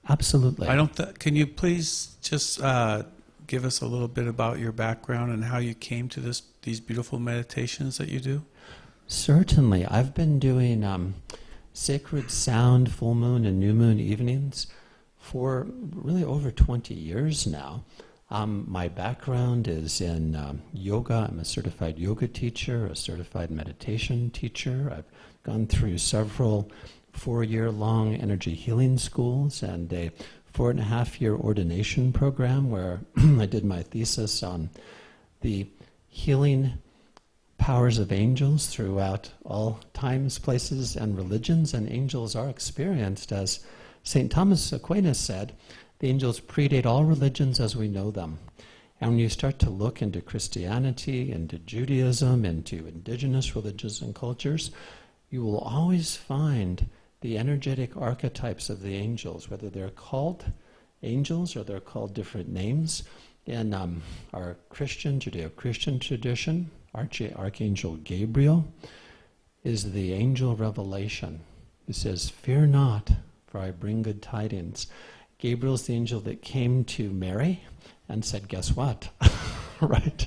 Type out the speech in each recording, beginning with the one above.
Absolutely. Can you please just give us a little bit about your background and how you came to these beautiful meditations that you do? Certainly. I've been doing sacred sound, full moon and new moon evenings for really over 20 years now. My background is in yoga. I'm a certified yoga teacher, a certified meditation teacher. I've gone through several 4-year-long energy healing schools and a 4.5-year ordination program where I did my thesis on the healing powers of angels throughout all times, places, and religions. And angels are experienced, as St. Thomas Aquinas said, the angels predate all religions as we know them. And when you start to look into Christianity, into Judaism, into indigenous religions and cultures, you will always find the energetic archetypes of the angels, whether they're called angels or they're called different names. In our Christian, Judeo-Christian tradition, Archangel Gabriel is the angel revelation. It says, "Fear not, for I bring good tidings." Gabriel's the angel that came to Mary and said, guess what? Right?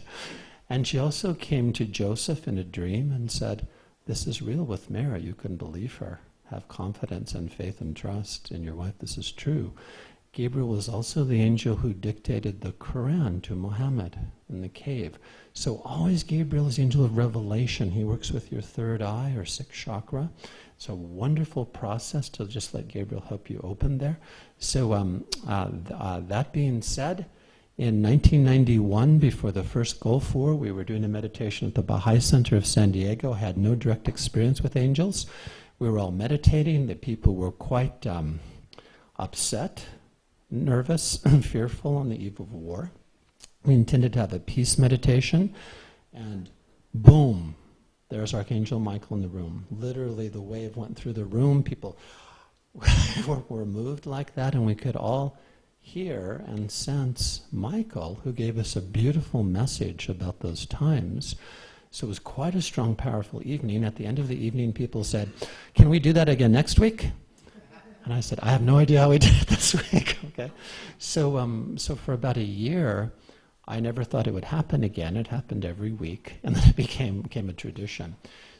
And she also came to Joseph in a dream and said, this is real with Mary. You can believe her. Have confidence and faith and trust in your wife. This is true. Gabriel was also the angel who dictated the Quran to Muhammad in the cave. So always Gabriel is the angel of revelation. He works with your third eye or sixth chakra. It's a wonderful process to just let Gabriel help you open there. So that being said, in 1991, before the first Gulf War, we were doing a meditation at the Baha'i Center of San Diego. I had no direct experience with angels. We were all meditating. The people were quite upset, nervous, and fearful on the eve of war. We intended to have a peace meditation, and boom, there's Archangel Michael in the room. Literally, the wave went through the room. People were moved like that, and we could all hear and sense Michael, who gave us a beautiful message about those times. So it was quite a strong, powerful evening. At the end of the evening, people said, "Can we do that again next week?" And I said, "I have no idea how we did it this week." Okay, so for about a year, I never thought it would happen again. It happened every week, and then it became a tradition.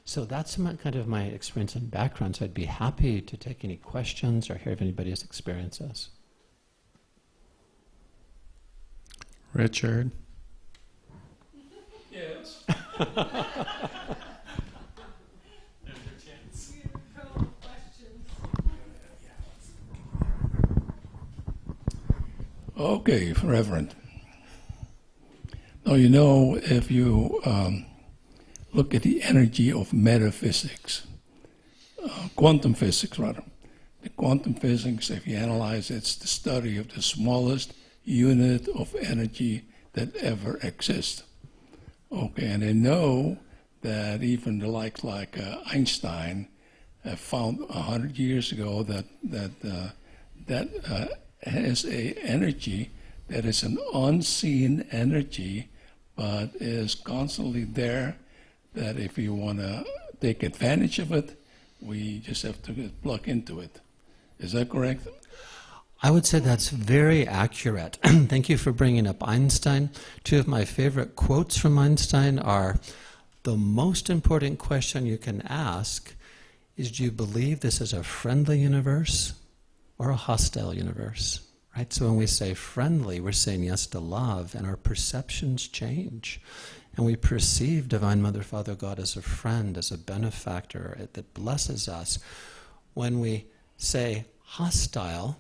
So that's kind of my experience and background. So I'd be happy to take any questions or hear if anybody has experiences. Richard. Yes. Okay, Reverend. Now, you know, if you look at the energy of metaphysics, quantum physics, rather. The quantum physics, if you analyze it, it's the study of the smallest unit of energy that ever exists. Okay, and they know that even the likes like Einstein found 100 years ago that has a energy that is an unseen energy, but is constantly there, that if you want to take advantage of it, we just have to plug into it. Is that correct? I would say that's very accurate. Thank you for bringing up Einstein. Two of my favorite quotes from Einstein are, "The most important question you can ask is, do you believe this is a friendly universe or a hostile universe?" Right? So when we say friendly, we're saying yes to love, and our perceptions change. And we perceive Divine Mother, Father, God as a friend, as a benefactor that blesses us. When we say hostile,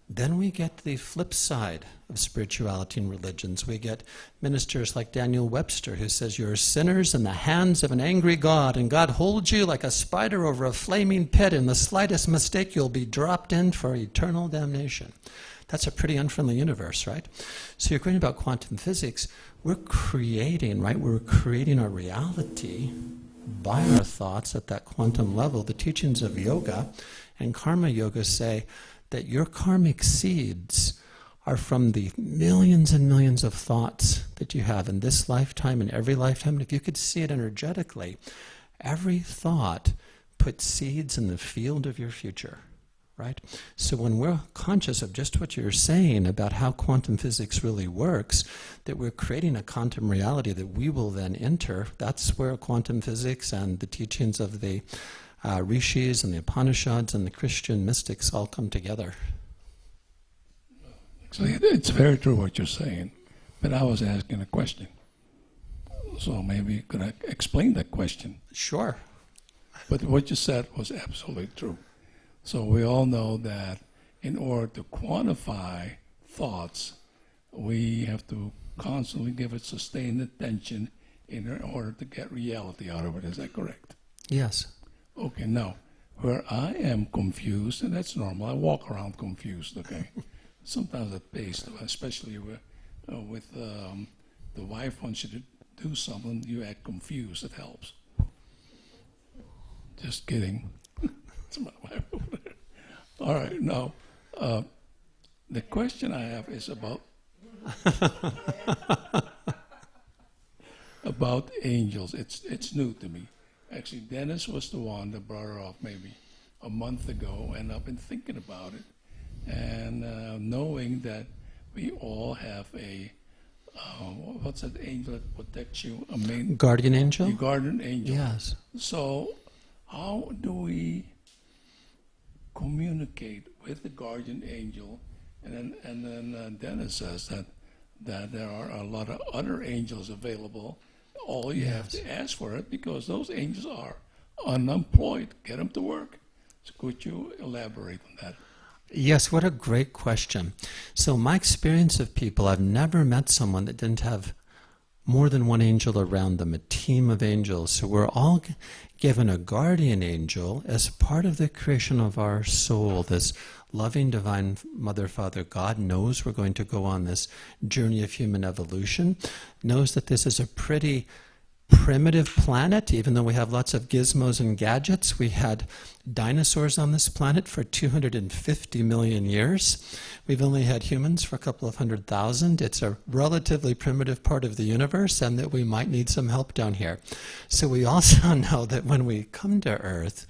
then we get the flip side of spirituality and religions. We get ministers like Daniel Webster, who says you're sinners in the hands of an angry God, and God holds you like a spider over a flaming pit. In the slightest mistake, you'll be dropped in for eternal damnation. That's a pretty unfriendly universe, right? So you're talking about quantum physics. We're creating, right? We're creating our reality by our thoughts at that quantum level. The teachings of yoga and karma yoga say that your karmic seeds are from the millions and millions of thoughts that you have in this lifetime and every lifetime. And if you could see it energetically, every thought puts seeds in the field of your future. right? So when we're conscious of just what you're saying about how quantum physics really works, that we're creating a quantum reality that we will then enter, that's where quantum physics and the teachings of the rishis and the Upanishads and the Christian mystics all come together. Actually, it's very true what you're saying, but I was asking a question. So maybe you could explain that question. Sure. But what you said was absolutely true. So we all know that in order to quantify thoughts, we have to constantly give it sustained attention in order to get reality out of it. Is that correct? Yes. Okay, now, where I am confused, and that's normal, I walk around confused, okay? Sometimes at pace, especially with the wife wants you to do something, you act confused, it helps. Just kidding. It's my wife over there. All right, now, the question I have is about about angels. It's new to me. Actually, Dennis was the one that brought her up maybe a month ago, and I've been thinking about it. And knowing that we all have a, what's that angel that protects you? A main Guardian angel? your guardian angel. Yes. So how do we communicate with the guardian angel? And then Dennis says that there are a lot of other angels available. All you have to ask for it because those angels are unemployed. Get them to work. So could you elaborate on that? Yes, what a great question. So my experience of people, I've never met someone that didn't have more than one angel around them, a team of angels. So we're all given a guardian angel as part of the creation of our soul. This loving divine Mother, Father, God knows we're going to go on this journey of human evolution, knows that this is a pretty primitive planet, even though we have lots of gizmos and gadgets. We had dinosaurs on this planet for 250 million years. We've only had humans for a couple of 100,000. It's a relatively primitive part of the universe, and that we might need some help down here. So we also know that when we come to Earth,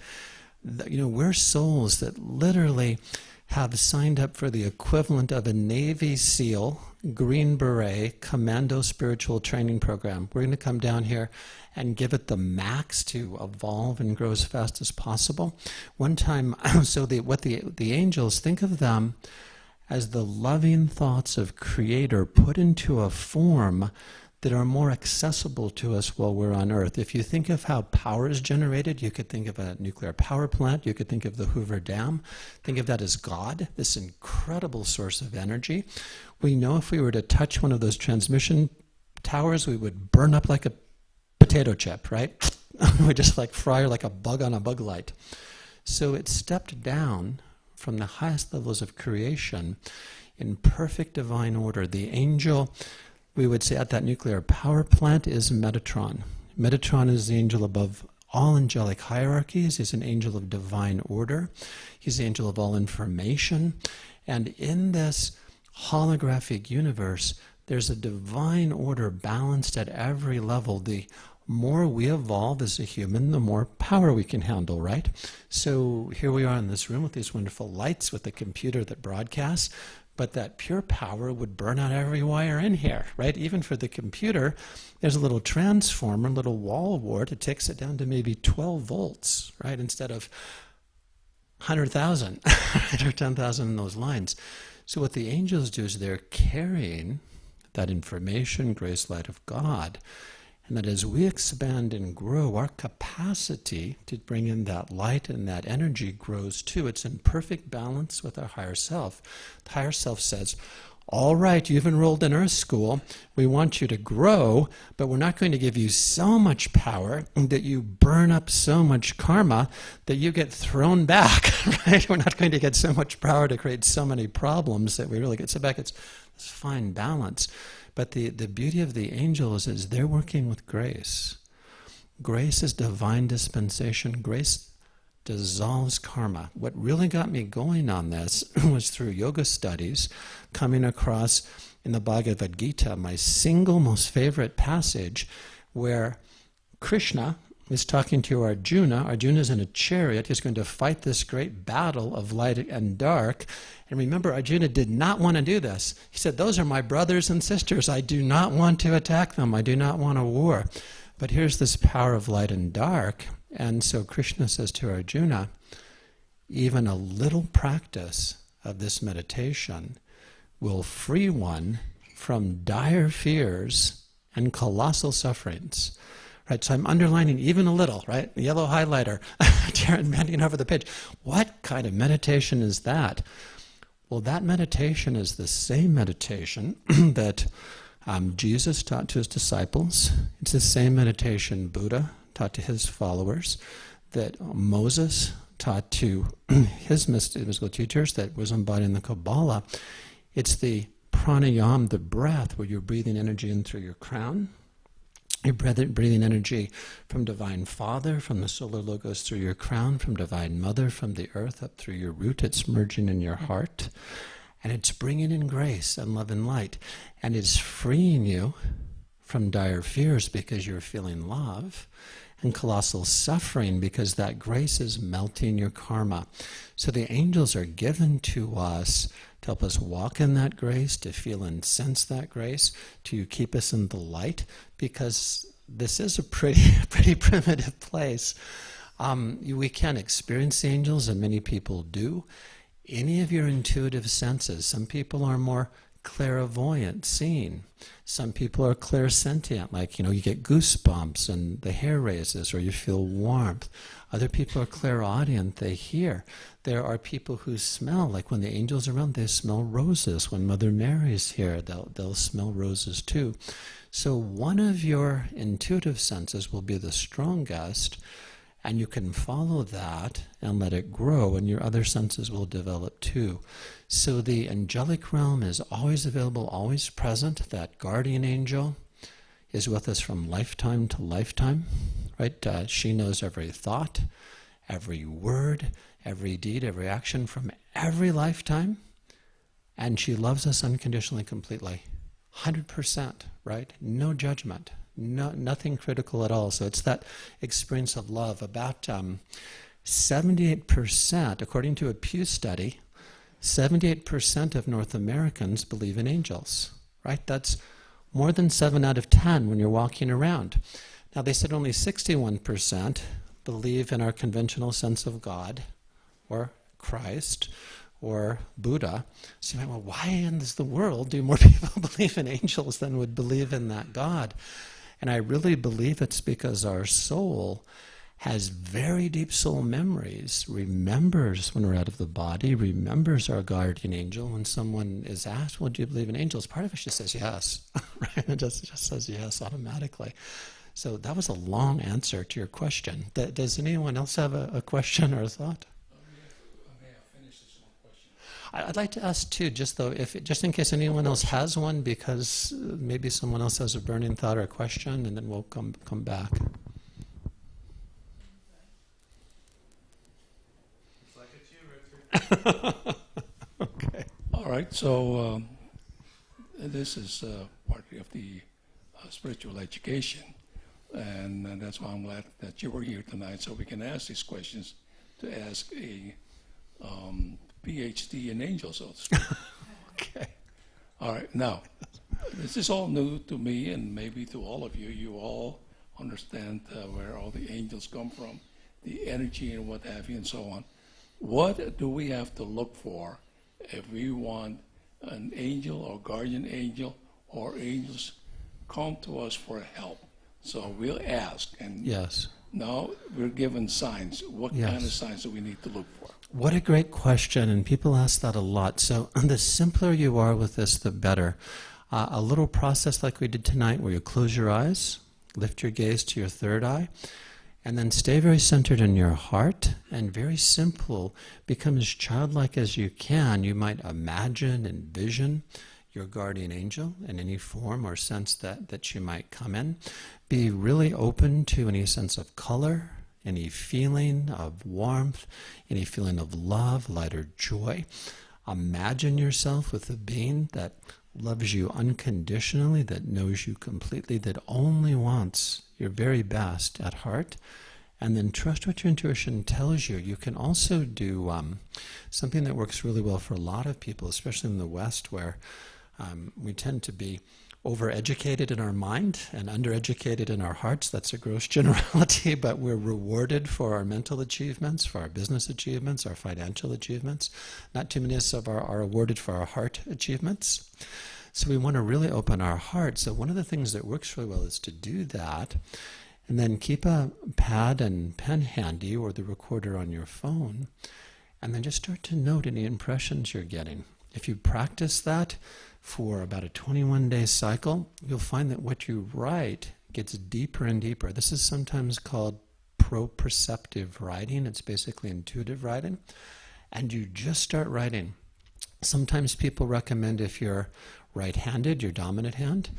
we're souls that literally have signed up for the equivalent of a Navy SEAL, Green Beret, Commando Spiritual Training Program. We're going to come down here and give it the max to evolve and grow as fast as possible. One time, so the angels, think of them as the loving thoughts of Creator put into a form that are more accessible to us while we're on Earth. If you think of how power is generated, you could think of a nuclear power plant, you could think of the Hoover Dam. Think of that as God, this incredible source of energy. We know if we were to touch one of those transmission towers, we would burn up like a potato chip, right? We would just fry like a bug on a bug light. So it stepped down from the highest levels of creation in perfect divine order. The angel, we would say at that nuclear power plant, is Metatron. Metatron is the angel above all angelic hierarchies. He's an angel of divine order. He's the angel of all information. And in this holographic universe, there's a divine order balanced at every level. The more we evolve as a human, the more power we can handle, right? So here we are in this room with these wonderful lights, with a computer that broadcasts. But that pure power would burn out every wire in here, right? Even for the computer, there's a little transformer, a little wall wart. It takes it down to maybe 12 volts, right? Instead of 100,000 or 10,000 in those lines. So what the angels do is they're carrying that information, grace, light of God. And that as we expand and grow, our capacity to bring in that light and that energy grows too. It's in perfect balance with our higher self. The higher self says, all right, you've enrolled in Earth School. We want you to grow, but we're not going to give you so much power that you burn up so much karma that you get thrown back, right? We're not going to get so much power to create so many problems that we really get set back. It's this fine balance. But the beauty of the angels is they're working with grace. Grace is divine dispensation. Grace dissolves karma. What really got me going on this was through yoga studies, coming across in the Bhagavad Gita, my single most favorite passage, where Krishna, He's talking to Arjuna. Arjuna's in a chariot. He's going to fight this great battle of light and dark. And remember, Arjuna did not want to do this. He said, those are my brothers and sisters. I do not want to attack them. I do not want a war. But here's this power of light and dark. And so Krishna says to Arjuna, even a little practice of this meditation will free one from dire fears and colossal sufferings. Right, so I'm underlining even a little, right? Yellow highlighter, Darren bending over the page. What kind of meditation is that? Well, that meditation is the same meditation that Jesus taught to his disciples. It's the same meditation Buddha taught to his followers, that Moses taught to his mystical teachers, that was embodied in the Kabbalah. It's the pranayama, the breath, where you're breathing energy in through your crown. You're breathing energy from Divine Father, from the solar logos through your crown, from Divine Mother, from the earth up through your root. It's merging in your heart. And it's bringing in grace and love and light. And it's freeing you from dire fears because you're feeling love, and colossal suffering because that grace is melting your karma. So the angels are given to us to help us walk in that grace, to feel and sense that grace, to keep us in the light, because this is a pretty primitive place. We can't experience the angels, and many people do. Any of your intuitive senses, some people are more clairvoyant, seeing. Some people are clairsentient, like, you get goosebumps and the hair raises, or you feel warmth. Other people are clairaudient, they hear. There are people who smell, like when the angels are around, they smell roses. When Mother Mary's here, they'll smell roses too. So one of your intuitive senses will be the strongest, and you can follow that and let it grow, and your other senses will develop too. So the angelic realm is always available, always present. That guardian angel is with us from lifetime to lifetime, right? She knows every thought, every word, every deed, every action from every lifetime, and she loves us unconditionally, completely. 100%, right? No judgment. Nothing critical at all. So it's that experience of love. About 78%, according to a Pew study, 78% of North Americans believe in angels, right? That's more than 7 out of 10 when you're walking around. Now, they said only 61% believe in our conventional sense of God or Christ or Buddha. So you might, well, why in the world do more people believe in angels than would believe in that God? And I really believe it's because our soul has very deep soul memories, remembers when we're out of the body, remembers our guardian angel. When someone is asked, well, do you believe in angels? Part of us just says yes, right? It just says yes automatically. So that was a long answer to your question. Does anyone else have a question or a thought? I'd like to ask too, just in case anyone else has one, because maybe someone else has a burning thought or a question, and then we'll come back. It's like it's you, Richard. Okay. All right. So this is part of the spiritual education, and that's why I'm glad that you were here tonight, so we can ask these questions to ask a PhD in angels, so to speak. Okay. All right. Now, this is all new to me and maybe to all of you. You all understand where all the angels come from, the energy and what have you and so on. What do we have to look for if we want an angel or guardian angel or angels come to us for help? So we'll ask. And Yes. now we're given signs. What kind of signs do we need to look for? What a great question, and people ask that a lot. So the simpler you are with this, the better. A little process like we did tonight where you close your eyes, lift your gaze to your third eye, and then stay very centered in your heart, and very simple. Become as childlike as you can. You might imagine, envision your guardian angel in any form or sense that you might come in. Be really open to any sense of color, any feeling of warmth, any feeling of love, light, or joy. Imagine yourself with a being that loves you unconditionally, that knows you completely, that only wants your very best at heart. And then trust what your intuition tells you. You can also do something that works really well for a lot of people, especially in the West, where we tend to be overeducated in our mind and undereducated in our hearts. That's a gross generality, but we're rewarded for our mental achievements, for our business achievements, our financial achievements. Not too many of us are awarded for our heart achievements. So we want to really open our heart. So one of the things that works really well is to do that, and then keep a pad and pen handy, or the recorder on your phone, and then just start to note any impressions you're getting. If you practice that for about a 21-day cycle, you'll find that what you write gets deeper and deeper. This is sometimes called proprioceptive writing. It's basically intuitive writing. And you just start writing. Sometimes people recommend, if you're right-handed, your dominant hand,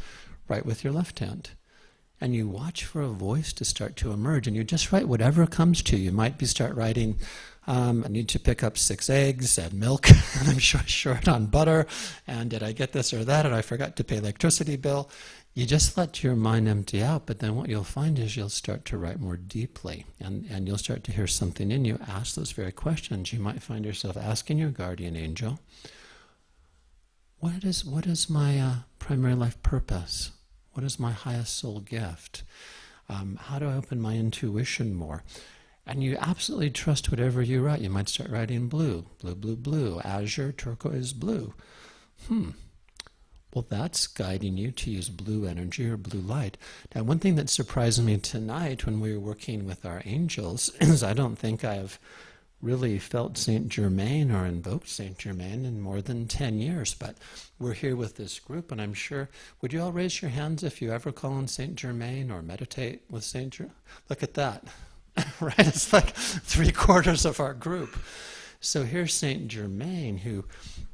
write with your left hand. And you watch for a voice to start to emerge, and you just write whatever comes to you. You might start writing, I need to pick up 6 eggs and milk, and I'm short on butter, and did I get this or that, and I forgot to pay electricity bill. You just let your mind empty out, but then what you'll find is you'll start to write more deeply, and you'll start to hear something in you. Ask those very questions. You might find yourself asking your guardian angel, what is my primary life purpose? What is my highest soul gift? How do I open my intuition more? And you absolutely trust whatever you write. You might start writing blue, blue, blue, blue, azure, turquoise, blue. Well, that's guiding you to use blue energy or blue light. Now, one thing that surprised me tonight when we were working with our angels is I don't think I've really felt Saint Germain or invoked Saint Germain in more than 10 years, but we're here with this group, and I'm sure, would you all raise your hands if you ever call on Saint Germain or meditate with Saint Germain? Look at that, right? It's like 3/4 of our group. So here's Saint Germain, who,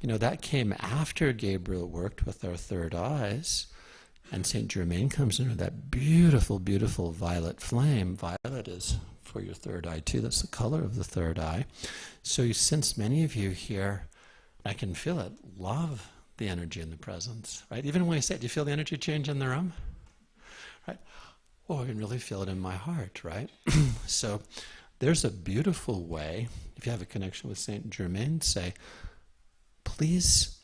that came after Gabriel worked with our third eyes, and Saint Germain comes in with that beautiful, beautiful violet flame. Violet is for your third eye too. That's the color of the third eye. So you sense many of you here, I can feel it, love the energy in the presence, right? Even when I say it, do you feel the energy change in the room? Right? Oh, I can really feel it in my heart, right? So there's a beautiful way, if you have a connection with Saint Germain, say, please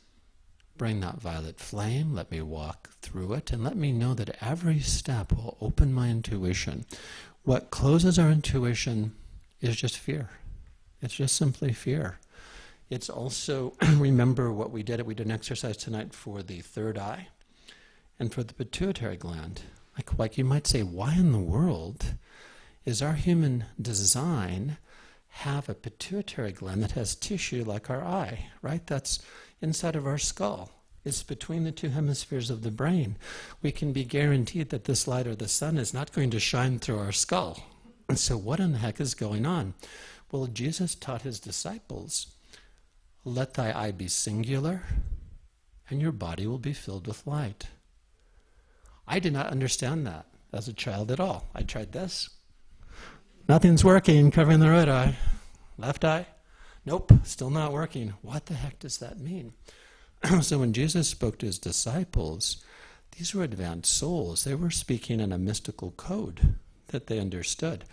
bring that violet flame, let me walk through it, and let me know that every step will open my intuition. What closes our intuition is just fear. It's just simply fear. It's also, remember what we did. We did an exercise tonight for the third eye and for the pituitary gland. Like you might say, why in the world is our human design have a pituitary gland that has tissue like our eye, right? That's inside of our skull. It's between the two hemispheres of the brain. We can be guaranteed that this light or the sun is not going to shine through our skull. And so what in the heck is going on? Well, Jesus taught his disciples, let thy eye be singular, and your body will be filled with light. I did not understand that as a child at all. I tried this. Nothing's working, covering the right eye. Left eye? Nope, still not working. What the heck does that mean? So when Jesus spoke to his disciples, these were advanced souls. They were speaking in a mystical code that they understood.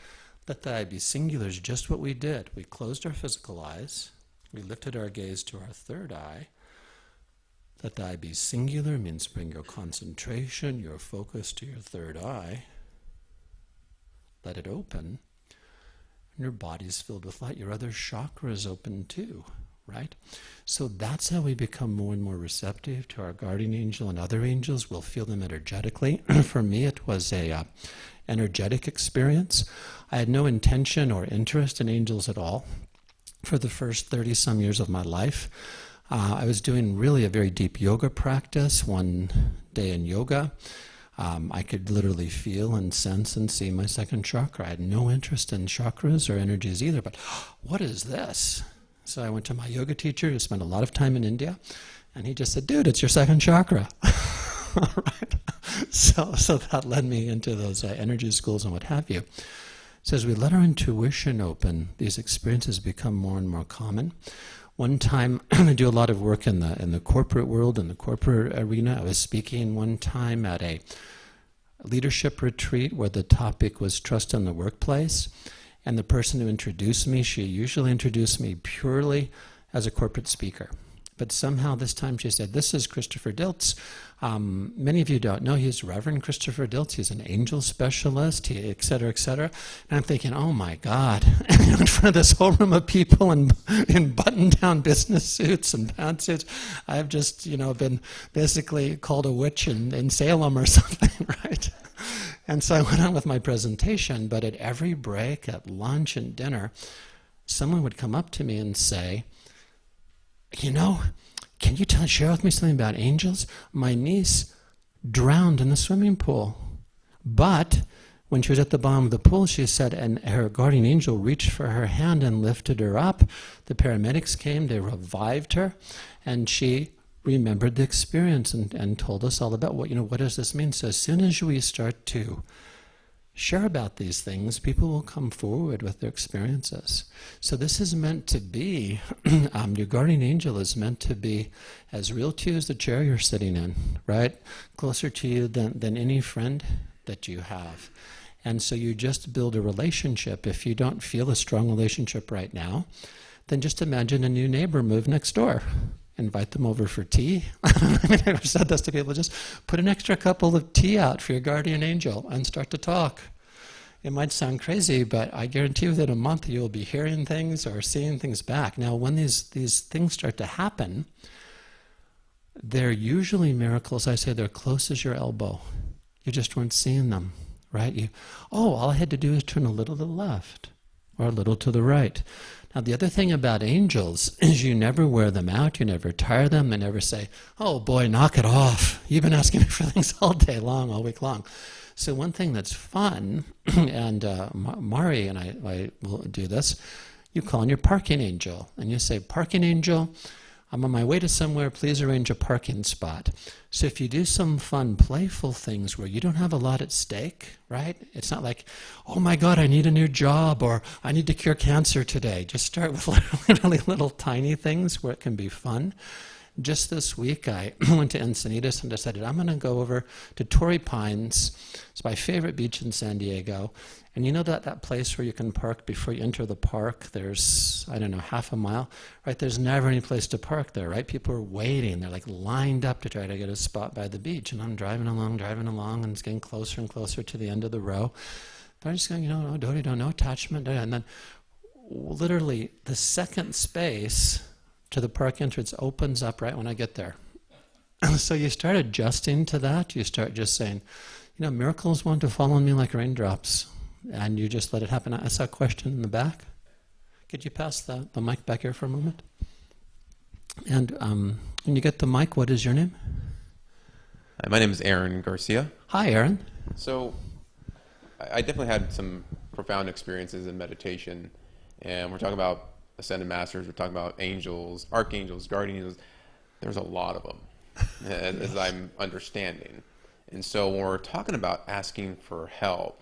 Let the eye be singular is just what we did. We closed our physical eyes. We lifted our gaze to our third eye. Let the eye be singular means bring your concentration, your focus to your third eye. Let it open. And your body's filled with light. Your other chakra is open too. Right? So that's how we become more and more receptive to our guardian angel and other angels. We'll feel them energetically. For me, it was a energetic experience. I had no intention or interest in angels at all for the first 30-some years of my life. I was doing really a very deep yoga practice one day in yoga. I could literally feel and sense and see my second chakra. I had no interest in chakras or energies either, but what is this? So I went to my yoga teacher who spent a lot of time in India, and he just said, dude, it's your second chakra. All right. So that led me into those energy schools and what have you. So as we let our intuition open, these experiences become more and more common. One time, I do a lot of work in the corporate world, in the corporate arena. I was speaking one time at a leadership retreat where the topic was trust in the workplace. And the person who introduced me, she usually introduced me purely as a corporate speaker. But somehow this time she said, this is Christopher Dilts. Many of you don't know, he's Reverend Christopher Dilts. He's an angel specialist, et cetera, et cetera. And I'm thinking, oh my God, in front of this whole room of people in button-down business suits and pantsuits, I've just, been basically called a witch in Salem or something, right? And so I went on with my presentation, but at every break, at lunch and dinner, someone would come up to me and say, can you share with me something about angels? My niece drowned in the swimming pool. But when she was at the bottom of the pool, she said, and her guardian angel reached for her hand and lifted her up. The paramedics came, they revived her, and she remembered the experience and told us all about what does this mean? So as soon as we start to share about these things, people will come forward with their experiences. So this is meant to be, your guardian angel is meant to be as real to you as the chair you're sitting in, right? Closer to you than any friend that you have. And so you just build a relationship. If you don't feel a strong relationship right now, then just imagine a new neighbor move next door. Invite them over for tea. I've said this to people, just put an extra cup of tea out for your guardian angel and start to talk. It might sound crazy, but I guarantee within a month you'll be hearing things or seeing things back. Now, when these things start to happen, they're usually miracles. I say they're close as your elbow. You just weren't seeing them, right? All I had to do is turn a little to the left or a little to the right. Now, the other thing about angels is you never wear them out, you never tire them, they never say, oh boy, knock it off. You've been asking me for things all day long, all week long. So one thing that's fun, and Mari and I will do this, you call on your parking angel, and you say, parking angel, I'm on my way to somewhere, please arrange a parking spot. So if you do some fun, playful things where you don't have a lot at stake, right? It's not like, oh my God, I need a new job, or I need to cure cancer today. Just start with literally little tiny things where it can be fun. Just this week, I went to Encinitas and decided I'm going to go over to Torrey Pines. It's my favorite beach in San Diego. And you know that place where you can park before you enter the park? There's, half a mile, right? There's never any place to park there, right? People are waiting. They're like lined up to try to get a spot by the beach. And I'm driving along, and it's getting closer and closer to the end of the row. But I'm just going, no attachment. And then literally the second space to the park entrance opens up right when I get there. So you start adjusting to that. You start just saying, miracles want to fall on me like raindrops. And you just let it happen. I saw a question in the back. Could you pass the mic back here for a moment? And when you get the mic, what is your name? Hi, my name is Aaron Garcia. Hi, Aaron. So I definitely had some profound experiences in meditation. And we're talking about ascended masters. We're talking about angels, archangels, guardian angels. There's a lot of them, as I'm understanding. And so when we're talking about asking for help,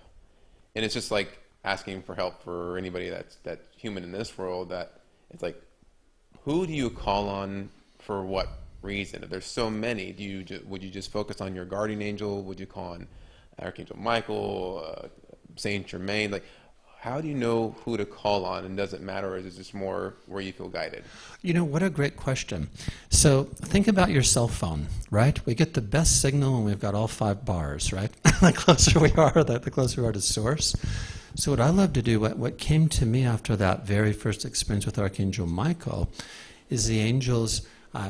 and it's just like asking for help for anybody that's human in this world, that it's like, who do you call on for what reason? If there's so many, would you just focus on your guardian angel? Would you call on Archangel Michael, Saint Germain? Like, how do you know who to call on, and does it matter, or is it just more where you feel guided? What a great question. So think about your cell phone, right? We get the best signal when we've got all 5 bars, right? The closer we are, the closer we are to source. So what I love to do, what came to me after that very first experience with Archangel Michael, is the angels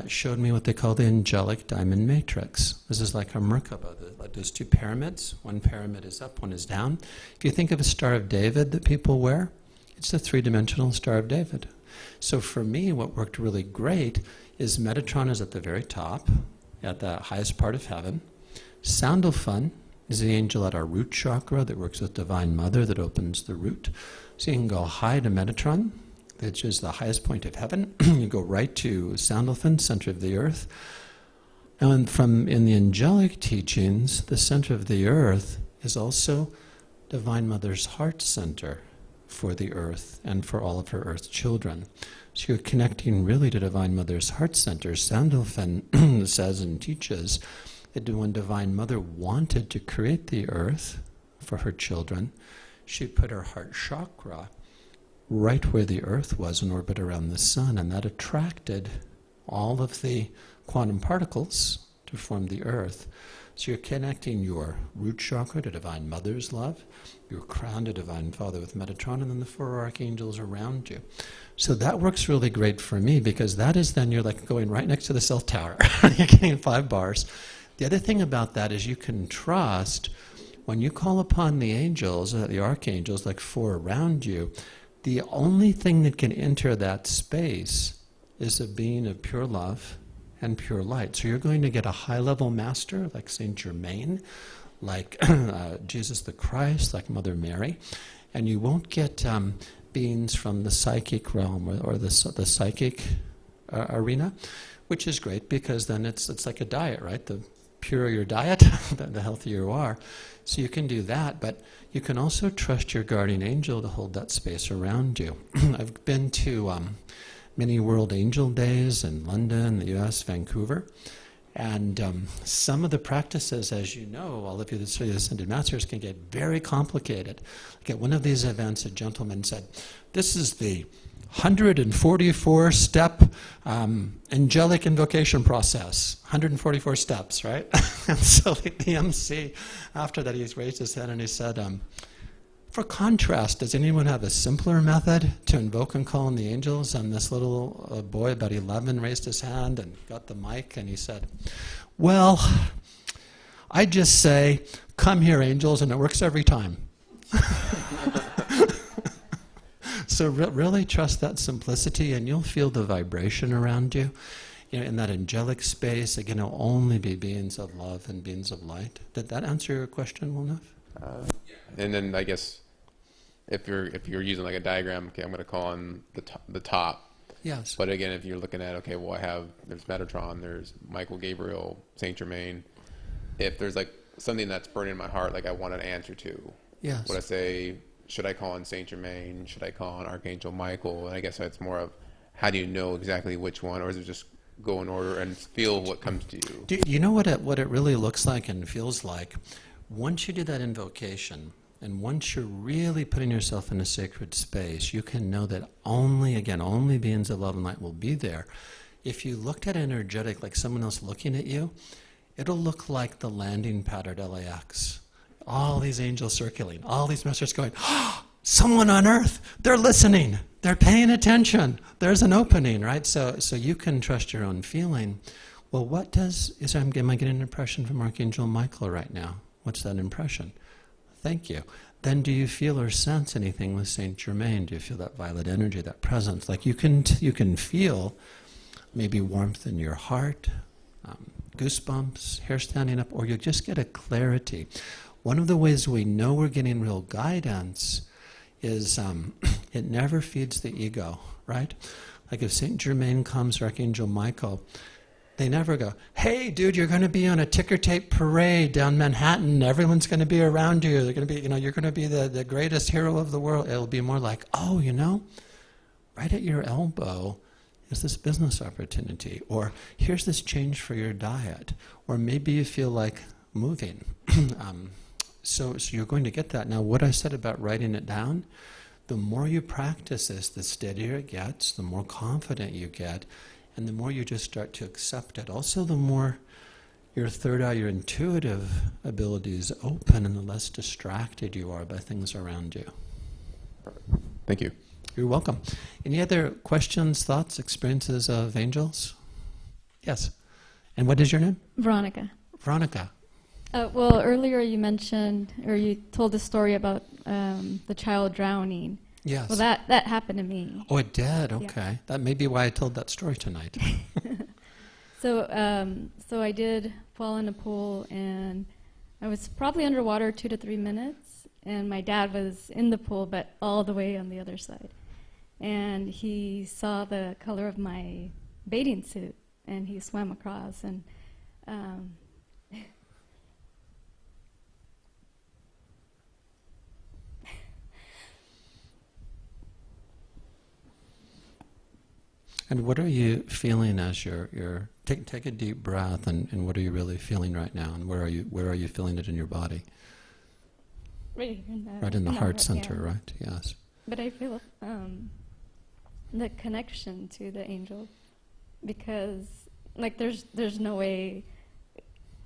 showed me what they call the angelic diamond matrix. This is like a Merkaba, like those 2 pyramids. One pyramid is up, one is down. If you think of a Star of David that people wear, it's a 3-dimensional Star of David. So for me, what worked really great is Metatron is at the very top, at the highest part of heaven. Sandalphon is the angel at our root chakra that works with Divine Mother, that opens the root. So you can go high to Metatron, which is the highest point of heaven. You go right to Sandalphon, center of the earth. And in the angelic teachings, the center of the earth is also Divine Mother's heart center for the earth and for all of her earth children. So you're connecting really to Divine Mother's heart center. Sandalphon says and teaches that when Divine Mother wanted to create the earth for her children, she put her heart chakra right where the earth was in orbit around the sun, and that attracted all of the quantum particles to form the earth. So you're connecting your root chakra to Divine Mother's love, your crown to Divine Father with Metatron, and then the 4 archangels around you. So that works really great for me, because that is then you're like going right next to the cell tower. You're getting 5 bars. The other thing about that is you can trust when you call upon the angels, the archangels, like 4 around you, the only thing that can enter that space is a being of pure love and pure light. So you're going to get a high-level master like Saint Germain, like Jesus the Christ, like Mother Mary, and you won't get beings from the psychic realm or the psychic arena, which is great, because then it's like a diet, right? The purer your diet, the healthier you are. So you can do that, but you can also trust your guardian angel to hold that space around you. I've been to many World Angel Days in London, the US, Vancouver, and some of the practices, as you know, all of you that the Ascended Masters, can get very complicated. Like at one of these events, a gentleman said, "This is the 144-step angelic invocation process." 144 steps, right? And so the MC, after that, he raised his hand and he said, "For contrast, does anyone have a simpler method to invoke and call on the angels?" And this little boy, about 11, raised his hand and got the mic, and he said, "Well, I just say, 'Come here, angels,' and it works every time." So really trust that simplicity, and you'll feel the vibration around you. You know, in that angelic space, again, it'll only be beings of love and beings of light. Did that answer your question well enough? And then I guess if you're using like a diagram, okay, I'm going to call on the top. Yes. But again, if you're looking at, okay, well, there's Metatron, there's Michael, Gabriel, Saint Germain. If there's like something that's burning in my heart, like I want an answer to, Yes. would I say, should I call on Saint Germain? Should I call on Archangel Michael? And I guess it's more of, how do you know exactly which one, or is it just go in order and feel what comes to you? Do you know what it really looks like and feels like? Once you do that invocation, and once you're really putting yourself in a sacred space, you can know that only beings of love and light will be there. If you looked at energetic, like someone else looking at you, it'll look like the landing pad at LAX. All these angels circulating, all these messages going, "Oh, someone on earth, they're listening, they're paying attention, there's an opening," right? So you can trust your own feeling. Well, am I getting an impression from Archangel Michael right now? What's that impression? Thank you. Then do you feel or sense anything with Saint Germain? Do you feel that violet energy, that presence? Like you can feel maybe warmth in your heart, goosebumps, hair standing up, or you just get a clarity. One of the ways we know we're getting real guidance is it never feeds the ego, right? Like if Saint Germain comes, or Archangel Michael, they never go, "Hey, dude, you're going to be on a ticker tape parade down Manhattan. Everyone's going to be around you. They're going to be, you're going to be the greatest hero of the world." It'll be more like, "Oh, right at your elbow is this business opportunity," or "Here's this change for your diet," or maybe you feel like moving. So you're going to get that. Now, what I said about writing it down, the more you practice this, the steadier it gets, the more confident you get, and the more you just start to accept it. Also, the more your third eye, your intuitive abilities open, and the less distracted you are by things around you. Thank you. You're welcome. Any other questions, thoughts, experiences of angels? Yes. And what is your name? Veronica. Veronica. Well, earlier you mentioned, or you told a story about the child drowning. Yes. Well, that happened to me. Oh, it did? Okay. That may be why I told that story tonight. So I did fall in a pool, and I was probably underwater 2 to 3 minutes, and my dad was in the pool, but all the way on the other side. And he saw the color of my bathing suit, and he swam across, and And what are you feeling as you're take a deep breath, and what are you really feeling right now, and where are you feeling it in your body? Right in Right in the heart yeah. center, right? Yes. But I feel the connection to the angel, because like there's no way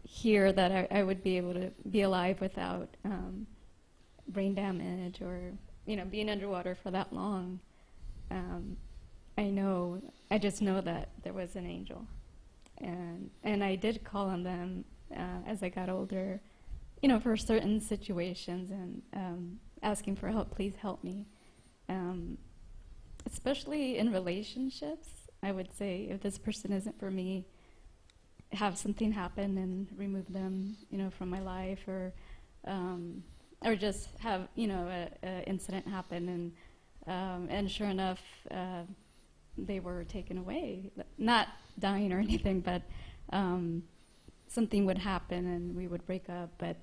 here that I would be able to be alive without brain damage or being underwater for that long. I just know that there was an angel, and I did call on them as I got older, for certain situations, and asking for help. Please help me, especially in relationships. I would say if this person isn't for me, have something happen and remove them, from my life, or just have a incident happen, and sure enough, they were taken away, not dying or anything, but something would happen and we would break up. But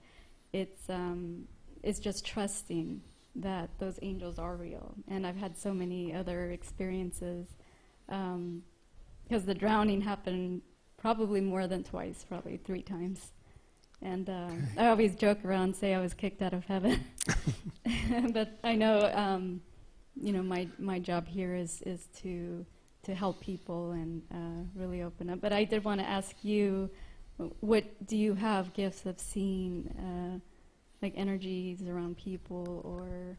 it's just trusting that those angels are real. And I've had so many other experiences, because the drowning happened probably more than twice, probably 3 times. And I always joke around and say I was kicked out of heaven. But I know, my job here is to help people and really open up. But I did want to ask you, what do you have gifts of seeing, like energies around people, or?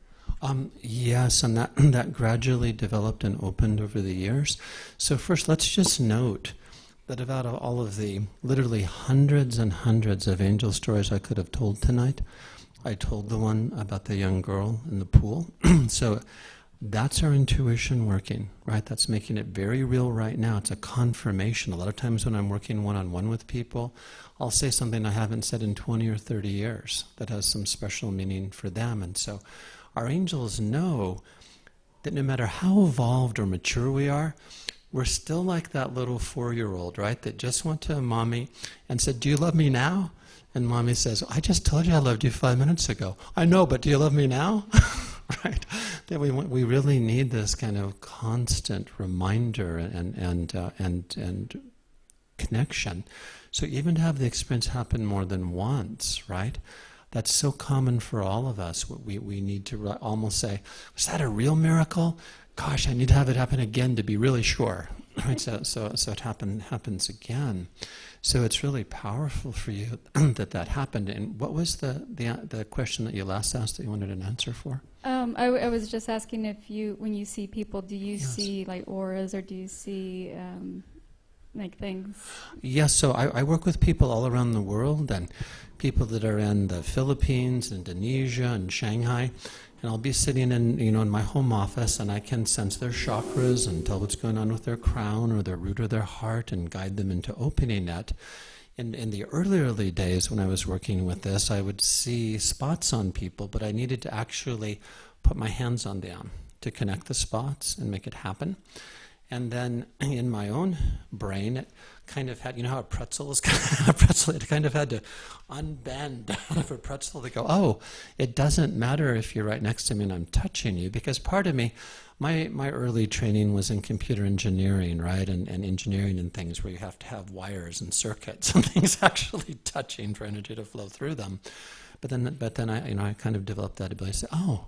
Yes, and that gradually developed and opened over the years. So first, let's just note that out of all of the literally hundreds and hundreds of angel stories I could have told tonight, I told the one about the young girl in the pool. So that's our intuition working, right? That's making it very real right now. It's a confirmation. A lot of times when I'm working one-on-one with people, I'll say something I haven't said in 20 or 30 years that has some special meaning for them. And so our angels know that no matter how evolved or mature we are, we're still like that little 4-year-old, right, that just went to mommy and said, "Do you love me now?" And mommy says, "I just told you I loved you 5 minutes ago." "I know, but do you love me now?" Right? That we really need this kind of constant reminder and connection. So even to have the experience happen more than once, right? That's so common for all of us. We need to almost say, "Was that a real miracle? Gosh, I need to have it happen again to be really sure." Right? So it happens again. So it's really powerful for you that happened. And what was the question that you last asked that you wanted an answer for? I was just asking if when you see people, do you Yes. see like auras, or do you see like things? Yes, so I work with people all around the world, and people that are in the Philippines, Indonesia, and Shanghai. And I'll be sitting in my home office, and I can sense their chakras and tell what's going on with their crown or their root or their heart and guide them into opening it. In the early days when I was working with this, I would see spots on people, but I needed to actually put my hands on them to connect the spots and make it happen. And then in my own brain, it kind of had, how a pretzel is a pretzel, it kind of had to unbend out of a pretzel to go, oh, it doesn't matter if you're right next to me and I'm touching you, because part of me, my early training was in computer engineering, right, and engineering and things where you have to have wires and circuits and things actually touching for energy to flow through them. But then I kind of developed that ability to say, oh,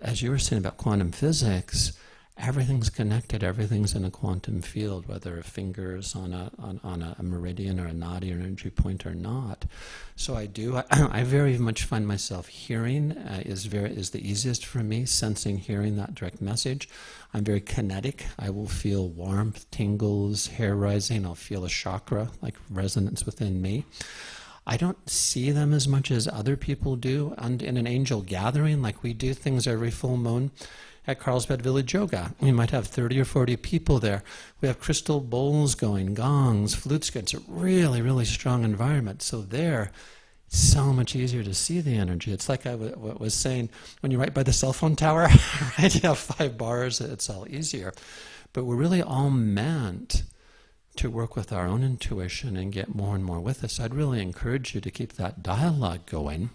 as you were saying about quantum physics, everything's connected. Everything's in a quantum field, whether a finger's on a meridian or a nadi or an energy point or not. So I very much find myself hearing is the easiest for me. Sensing, hearing that direct message. I'm very kinetic. I will feel warmth, tingles, hair rising. I'll feel a chakra like resonance within me. I don't see them as much as other people do. And in an angel gathering, like we do things every full moon. At Carlsbad Village Yoga, we might have 30 or 40 people there. We have crystal bowls going, gongs, flutes. It's a really, really strong environment. So there, it's so much easier to see the energy. It's like I was saying, when you're right by the cell phone tower, right? You have 5 bars, it's all easier. But we're really all meant to work with our own intuition and get more and more with us, I'd really encourage you to keep that dialogue going.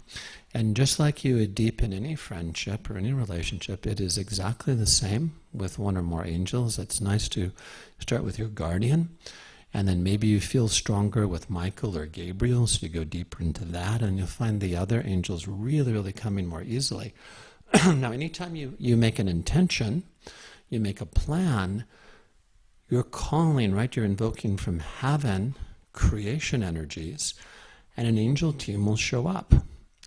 And just like you would deepen any friendship or any relationship, it is exactly the same with one or more angels. It's nice to start with your guardian, and then maybe you feel stronger with Michael or Gabriel, so you go deeper into that, and you'll find the other angels really, really coming more easily. Now, anytime you make an intention, you make a plan, you're calling, right? You're invoking from heaven creation energies, and an angel team will show up.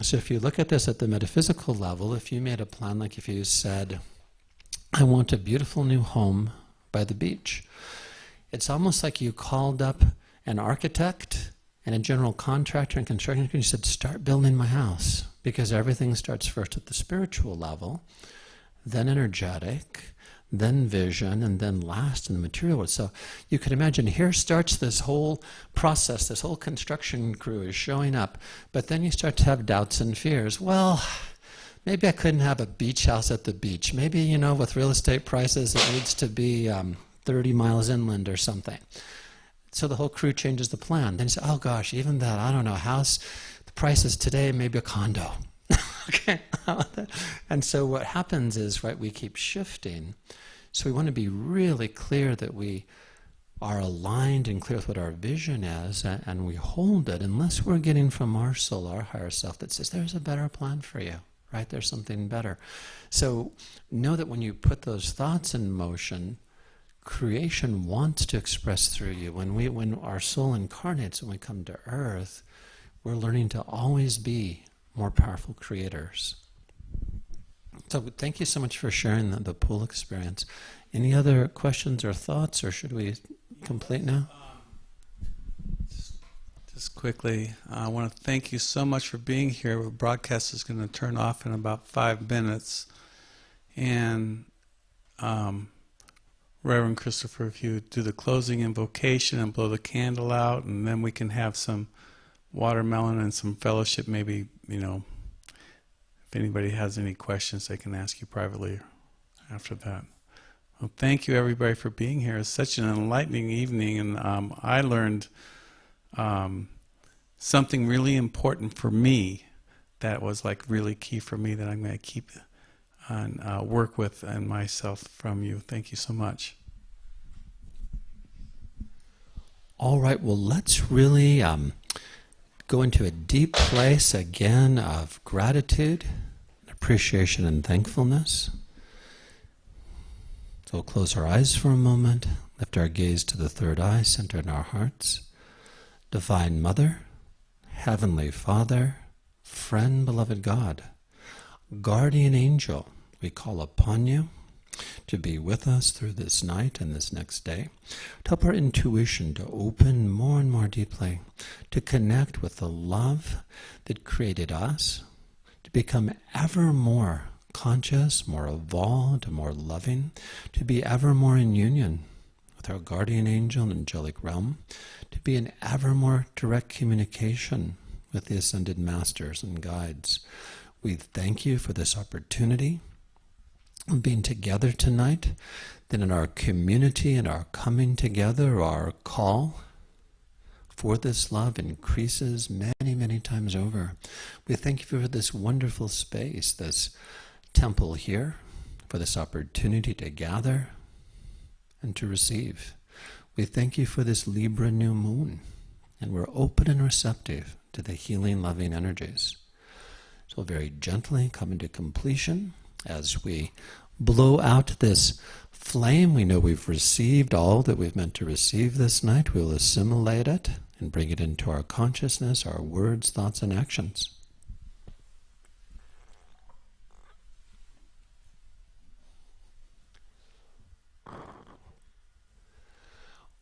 So if you look at this at the metaphysical level, if you made a plan, like if you said, I want a beautiful new home by the beach, it's almost like you called up an architect and a general contractor and construction, and you said, start building my house, because everything starts first at the spiritual level, then energetic, then vision, and then last in the material world. So you could imagine here starts this whole process, this whole construction crew is showing up, but then you start to have doubts and fears. Well, maybe I couldn't have a beach house at the beach. Maybe, with real estate prices, it needs to be 30 miles inland or something. So the whole crew changes the plan. Then you say, oh gosh, even that, I don't know, house, the prices today, maybe a condo. Okay. And so what happens is, right, we keep shifting. So we want to be really clear that we are aligned and clear with what our vision is, and we hold it unless we're getting from our soul, our higher self, that says there's a better plan for you, right? There's something better. So know that when you put those thoughts in motion, creation wants to express through you. When our soul incarnates, when we come to earth, we're learning to always be more powerful creators. So thank you so much for sharing the pool experience. Any other questions or thoughts, or should we complete now? Just quickly, I want to thank you so much for being here. The broadcast is going to turn off in about 5 minutes. And Reverend Christopher, if you would do the closing invocation and blow the candle out, and then we can have some watermelon and some fellowship. Maybe, if anybody has any questions, they can ask you privately after that. Well, thank you everybody for being here. It's such an enlightening evening, and I learned something really important for me that was like really key for me that I'm going to keep and work with and myself from you. Thank you so much. All right, well, let's really go into a deep place again of gratitude, appreciation, and thankfulness. So we'll close our eyes for a moment, lift our gaze to the third eye, center in our hearts. Divine Mother, Heavenly Father, Friend, Beloved God, Guardian Angel, we call upon you to be with us through this night and this next day, to help our intuition to open more and more deeply, to connect with the love that created us, to become ever more conscious, more evolved, more loving, to be ever more in union with our guardian angel and angelic realm, to be in ever more direct communication with the ascended masters and guides. We thank you for this opportunity of being together tonight, that in our community and our coming together, our call for this love increases many, many times over. We thank you for this wonderful space, this temple here, for this opportunity to gather and to receive. We thank you for this Libra new moon, and we're open and receptive to the healing, loving energies. So very gently come into completion. As we blow out this flame, we know we've received all that we've meant to receive this night. We'll assimilate it and bring it into our consciousness, our words, thoughts, and actions.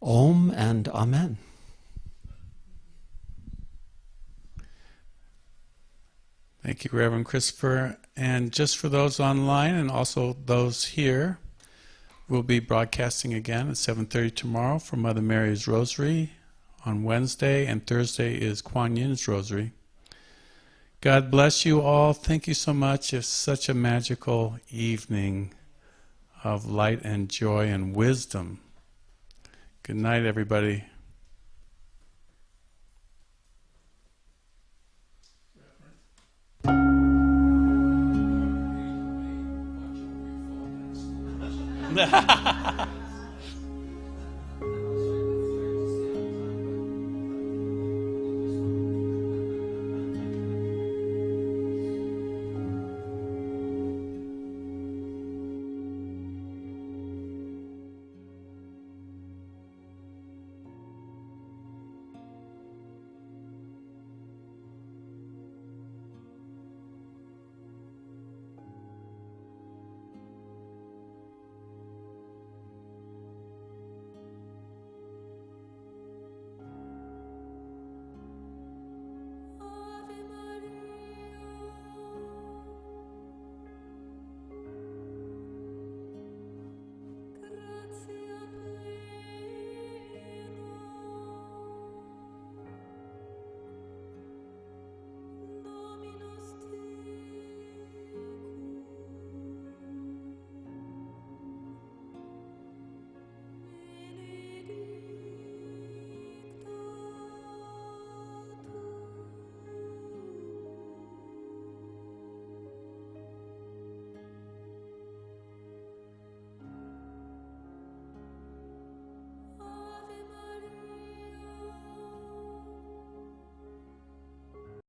Om and Amen. Thank you, Reverend Christopher. And just for those online and also those here, we'll be broadcasting again at 7:30 tomorrow for Mother Mary's Rosary on Wednesday, and Thursday is Kuan Yin's Rosary. God bless you all. Thank you so much. It's such a magical evening of light and joy and wisdom. Good night, everybody.